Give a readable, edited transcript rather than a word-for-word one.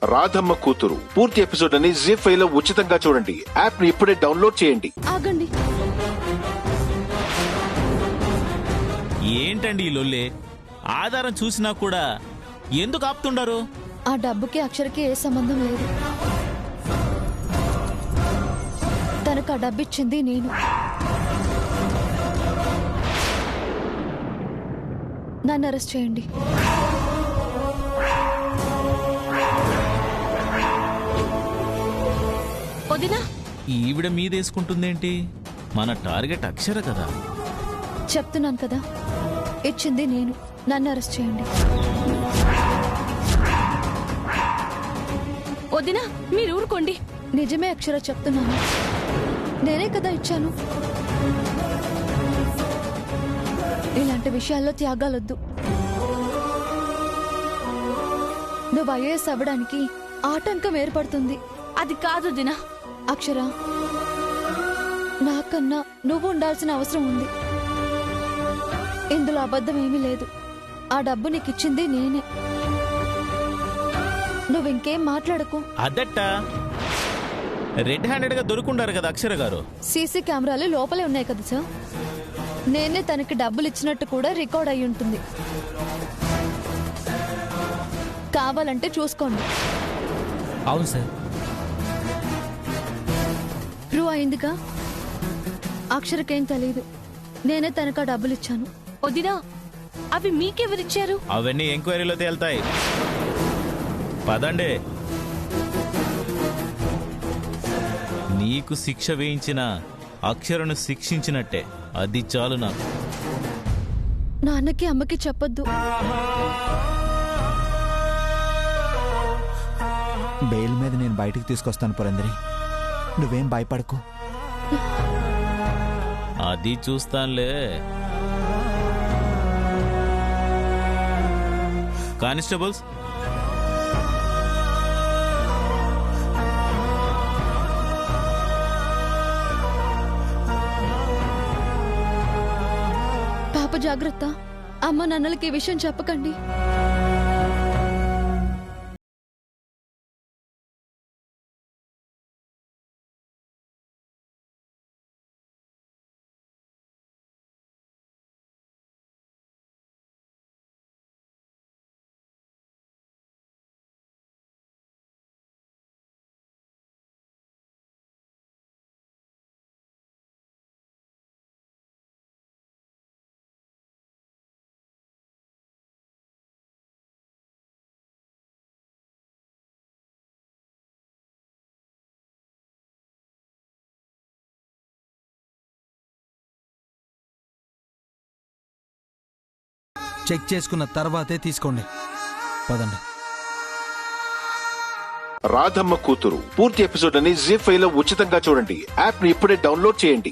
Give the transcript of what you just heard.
రాధమ్మ కూతురు పూర్తి ఎపిసోడ్ అని జీ5 లో ఉచితంగా చూడండి. యాప్ ని ఇప్పుడే డౌన్లోడ్ చేయండి. ఆగండి. ఏంటండి ఈ లొల్లే? ఆధారం చూసినా కూడా ఎందుకు ఆపుతుండారు? ఆ డబ్బుకి అక్షరకి ఏ సంబంధం లేదు. తనకు ఆ డబ్బు ఇచ్చింది నేను. నన్ను అరెస్ట్ చేయండి. వదినా, ఈవిడ మీదేసుకుంటుందేంటి? మన టార్గెట్ అక్షర కదా. చెప్తున్నాను కదా, ఇచ్చింది నేను. నన్ను అరెస్ట్ చేయండి. వదినా మీరు ఊరుకోండి. నిజమే అక్షర, చెప్తున్నాను. నేనే కదా ఇచ్చాను. ఇలాంటి విషయాల్లో త్యాగాలొద్దు. నువ్వు ఐఏఎస్ అవ్వడానికి ఆటంకం ఏర్పడుతుంది. అది కాదు వదినా. అక్షర, నాకన్నా నువ్వు ఉండాల్సిన అవసరం ఉంది. ఇందులో అబద్ధం ఏమీ లేదు. ఆ డబ్బు నీకు ఇచ్చింది నేనే. నువ్వింకేం మాట్లాడకు. అదట్ట రెడ్ హ్యాండెడ్ గా దొరుకుండారు కదా అక్షర గారు. సీసీ కెమెరాలు లోపలే ఉన్నాయి కదా సార్. నేనే తనకి డబ్బులు ఇచ్చినట్టు కూడా రికార్డ్ అయి ఉంటుంది. కావాలంటే చూసుకోండి. అవును సార్. ప్రూవ్ అయిందిగా. అక్షరకేం తెలీదు. నేనే తనకు ఆ డబ్బులు ఇచ్చాను. వదినా, అవి మీకెవరిచ్చారు? అవన్నీ ఎంక్వైరీలో తేల్తాయి. పదండి. నీకు శిక్ష వేయించిన అక్షరను శిక్షించినట్టే. అది చాలు నాకు. నాన్నకి అమ్మకి చెప్పొద్దు. బెయిల్ మీద నేను బయటికి తీసుకొస్తాను పురందరి, నువ్వేం భయపడకు. అది చూస్తానులే. కానిస్టేబుల్స్, పాప జాగ్రత్త. అమ్మ నాన్నలకి ఈ విషయం చెప్పకండి. చెక్ చేసుకున్న తర్వాతే తీసుకోండి. పదండి. రాధమ్మ కూతురు పూర్తి ఎపిసోడ్ అని జీ5 లో ఉచితంగా చూడండి. యాప్ ని ఇప్పుడే డౌన్లోడ్ చేయండి.